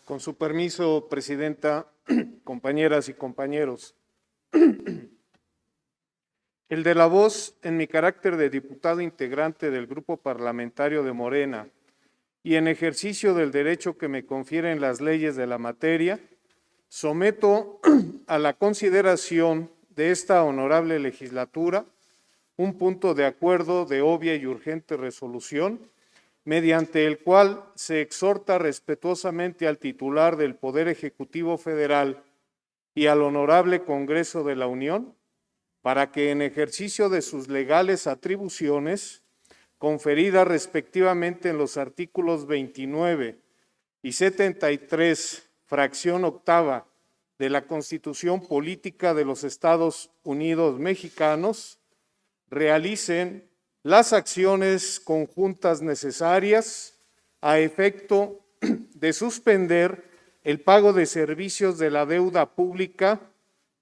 Con su permiso, Presidenta, compañeras y compañeros. El de la voz, en mi carácter de diputado integrante del Grupo Parlamentario de Morena y en ejercicio del derecho que me confieren las leyes de la materia, someto a la consideración de esta honorable legislatura un punto de acuerdo de obvia y urgente resolución, mediante el cual se exhorta respetuosamente al titular del Poder Ejecutivo Federal y al Honorable Congreso de la Unión para que en ejercicio de sus legales atribuciones, conferidas respectivamente en los artículos 29 y 73, fracción octava de la Constitución Política de los Estados Unidos Mexicanos, realicen las acciones conjuntas necesarias a efecto de suspender el pago de servicios de la deuda pública,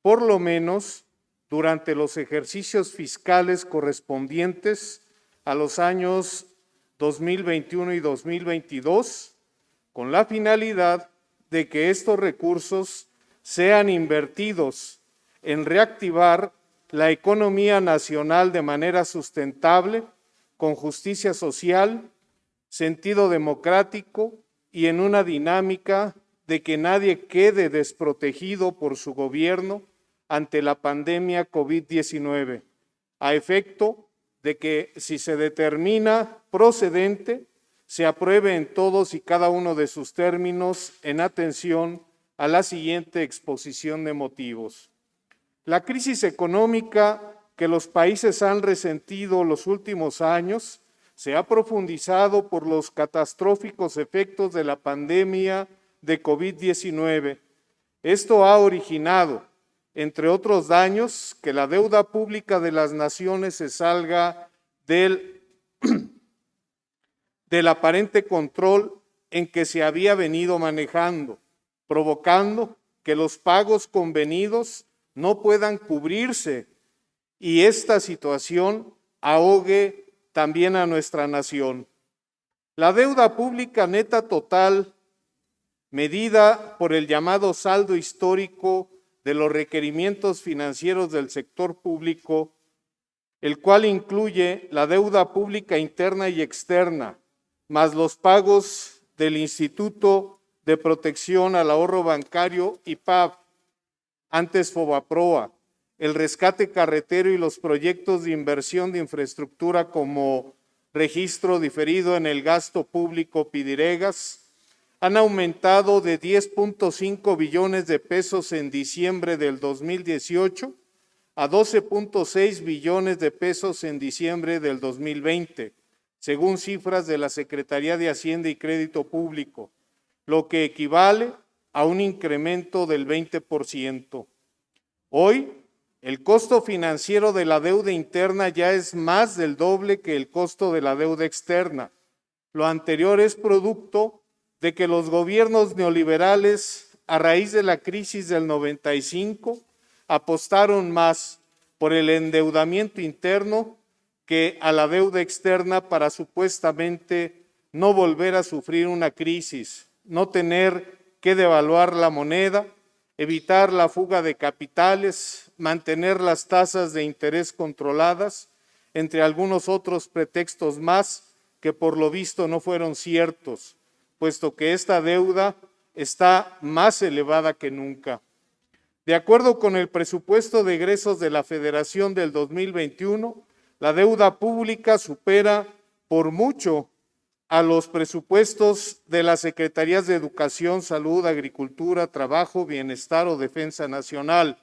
por lo menos durante los ejercicios fiscales correspondientes a los años 2021 y 2022, con la finalidad de que estos recursos sean invertidos en reactivar la economía nacional de manera sustentable, con justicia social, sentido democrático y en una dinámica de que nadie quede desprotegido por su gobierno ante la pandemia COVID-19, a efecto de que, si se determina procedente, se apruebe en todos y cada uno de sus términos en atención a la siguiente exposición de motivos. La crisis económica que los países han resentido los últimos años se ha profundizado por los catastróficos efectos de la pandemia de COVID-19. Esto ha originado, entre otros daños, que la deuda pública de las naciones se salga del aparente control en que se había venido manejando, provocando que los pagos convenidos no puedan cubrirse y esta situación ahogue también a nuestra nación. La deuda pública neta total, medida por el llamado saldo histórico de los requerimientos financieros del sector público, el cual incluye la deuda pública interna y externa, más los pagos del Instituto de Protección al Ahorro Bancario IPAB, antes Fobaproa, el rescate carretero y los proyectos de inversión de infraestructura como registro diferido en el gasto público PIDIREGAS, han aumentado de 10.5 billones de pesos en diciembre del 2018 a 12.6 billones de pesos en diciembre del 2020, según cifras de la Secretaría de Hacienda y Crédito Público, lo que equivale a un incremento del 20%. Hoy, el costo financiero de la deuda interna ya es más del doble que el costo de la deuda externa. Lo anterior es producto de que los gobiernos neoliberales, a raíz de la crisis del 95, apostaron más por el endeudamiento interno que a la deuda externa para supuestamente no volver a sufrir una crisis, no tener que devaluar la moneda, evitar la fuga de capitales, mantener las tasas de interés controladas, entre algunos otros pretextos más que por lo visto no fueron ciertos, puesto que esta deuda está más elevada que nunca. De acuerdo con el presupuesto de egresos de la Federación del 2021, la deuda pública supera por mucho a los presupuestos de las Secretarías de Educación, Salud, Agricultura, Trabajo, Bienestar o Defensa Nacional.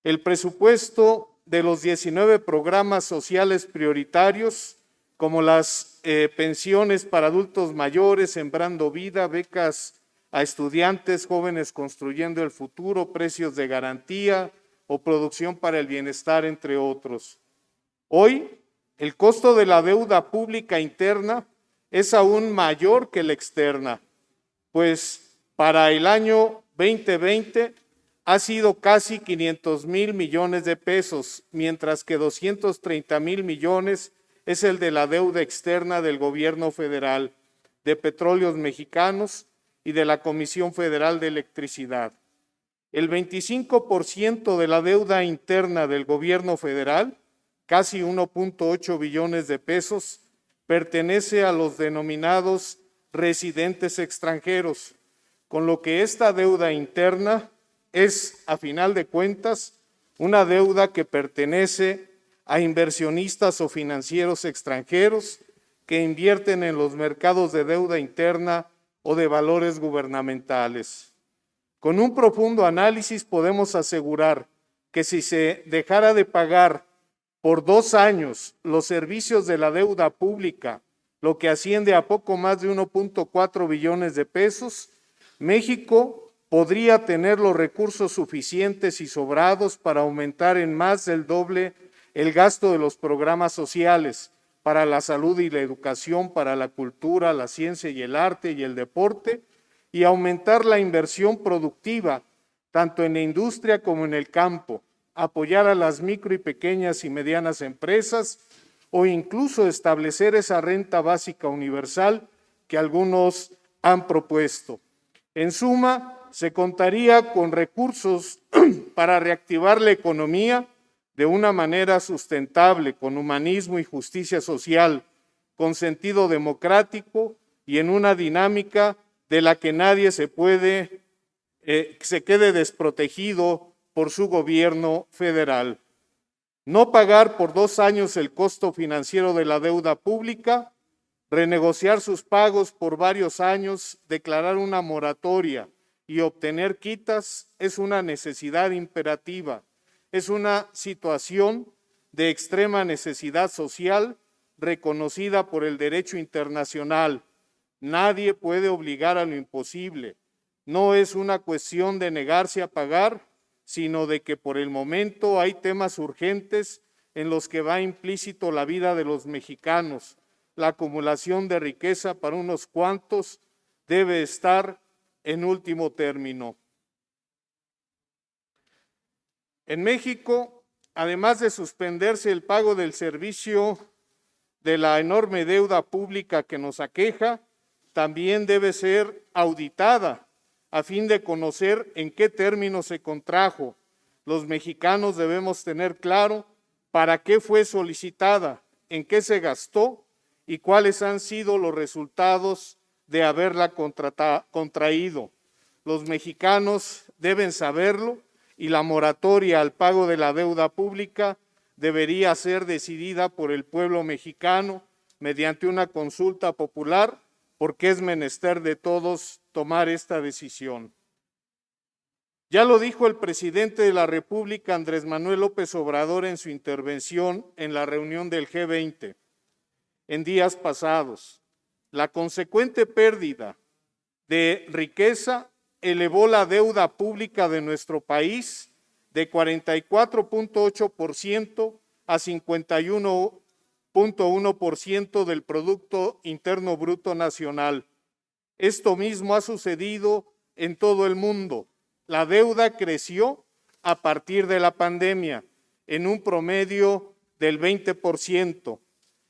El presupuesto de los 19 programas sociales prioritarios, como las pensiones para adultos mayores, Sembrando Vida, becas a estudiantes, Jóvenes Construyendo el Futuro, precios de garantía o producción para el bienestar, entre otros. Hoy, el costo de la deuda pública interna es aún mayor que la externa, pues para el año 2020 ha sido casi 500,000 millones de pesos, mientras que 230,000 millones es el de la deuda externa del gobierno federal, de Petróleos Mexicanos y de la Comisión Federal de Electricidad. El 25% de la deuda interna del gobierno federal, casi 1.8 billones de pesos, pertenece a los denominados residentes extranjeros, con lo que esta deuda interna es, a final de cuentas, una deuda que pertenece a inversionistas o financieros extranjeros que invierten en los mercados de deuda interna o de valores gubernamentales. Con un profundo análisis podemos asegurar que si se dejara de pagar por 2 años los servicios de la deuda pública, lo que asciende a poco más de 1.4 billones de pesos, México podría tener los recursos suficientes y sobrados para aumentar en más del doble el gasto de los programas sociales para la salud y la educación, para la cultura, la ciencia y el arte y el deporte, y aumentar la inversión productiva, tanto en la industria como en el campo, apoyar a las micro y pequeñas y medianas empresas, o incluso establecer esa renta básica universal que algunos han propuesto. En suma, se contaría con recursos para reactivar la economía de una manera sustentable, con humanismo y justicia social, con sentido democrático y en una dinámica de la que nadie se quede desprotegido por su gobierno federal. No pagar por 2 años el costo financiero de la deuda pública, renegociar sus pagos por varios años, declarar una moratoria y obtener quitas es una necesidad imperativa. Es una situación de extrema necesidad social reconocida por el derecho internacional. Nadie puede obligar a lo imposible. No es una cuestión de negarse a pagar, sino de que por el momento hay temas urgentes en los que va implícito la vida de los mexicanos. La acumulación de riqueza para unos cuantos debe estar en último término. En México, además de suspenderse el pago del servicio de la enorme deuda pública que nos aqueja, también debe ser auditada a fin de conocer en qué términos se contrajo. Los mexicanos debemos tener claro para qué fue solicitada, en qué se gastó y cuáles han sido los resultados de haberla contraído. Los mexicanos deben saberlo y la moratoria al pago de la deuda pública debería ser decidida por el pueblo mexicano mediante una consulta popular, porque es menester de todos tomar esta decisión. Ya lo dijo el presidente de la República, Andrés Manuel López Obrador, en su intervención en la reunión del G20 en días pasados. La consecuente pérdida de riqueza elevó la deuda pública de nuestro país de 44.8% a 51.1% del Producto Interno Bruto Nacional. Esto mismo ha sucedido en todo el mundo. La deuda creció a partir de la pandemia en un promedio del 20%.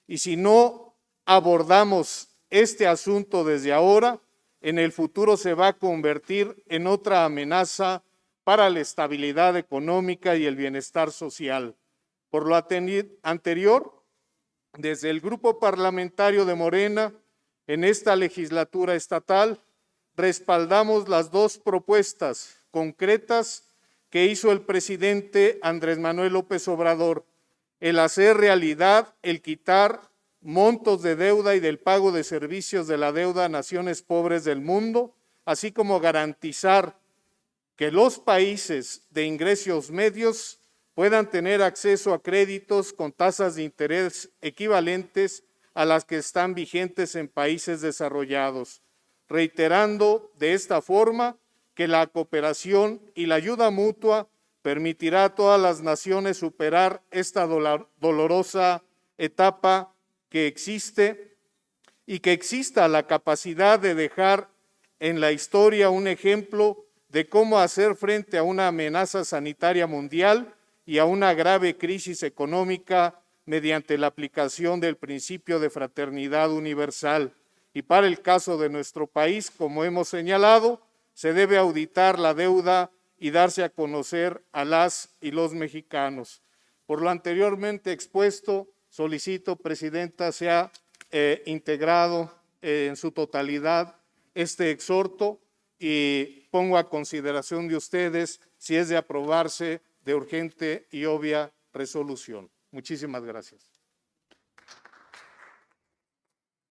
Y si no abordamos este asunto desde ahora, en el futuro se va a convertir en otra amenaza para la estabilidad económica y el bienestar social. Por lo anterior, desde el Grupo Parlamentario de Morena, en esta legislatura estatal, respaldamos las 2 propuestas concretas que hizo el presidente Andrés Manuel López Obrador: el hacer realidad, el quitar montos de deuda y del pago de servicios de la deuda a naciones pobres del mundo, así como garantizar que los países de ingresos medios puedan tener acceso a créditos con tasas de interés equivalentes a las que están vigentes en países desarrollados, reiterando de esta forma que la cooperación y la ayuda mutua permitirá a todas las naciones superar esta dolorosa etapa que existe y que exista la capacidad de dejar en la historia un ejemplo de cómo hacer frente a una amenaza sanitaria mundial y a una grave crisis económica mediante la aplicación del principio de fraternidad universal. Y para el caso de nuestro país, como hemos señalado, se debe auditar la deuda y darse a conocer a las y los mexicanos. Por lo anteriormente expuesto, solicito, Presidenta, sea integrado en su totalidad este exhorto y pongo a consideración de ustedes si es de aprobarse de urgente y obvia resolución. Muchísimas gracias.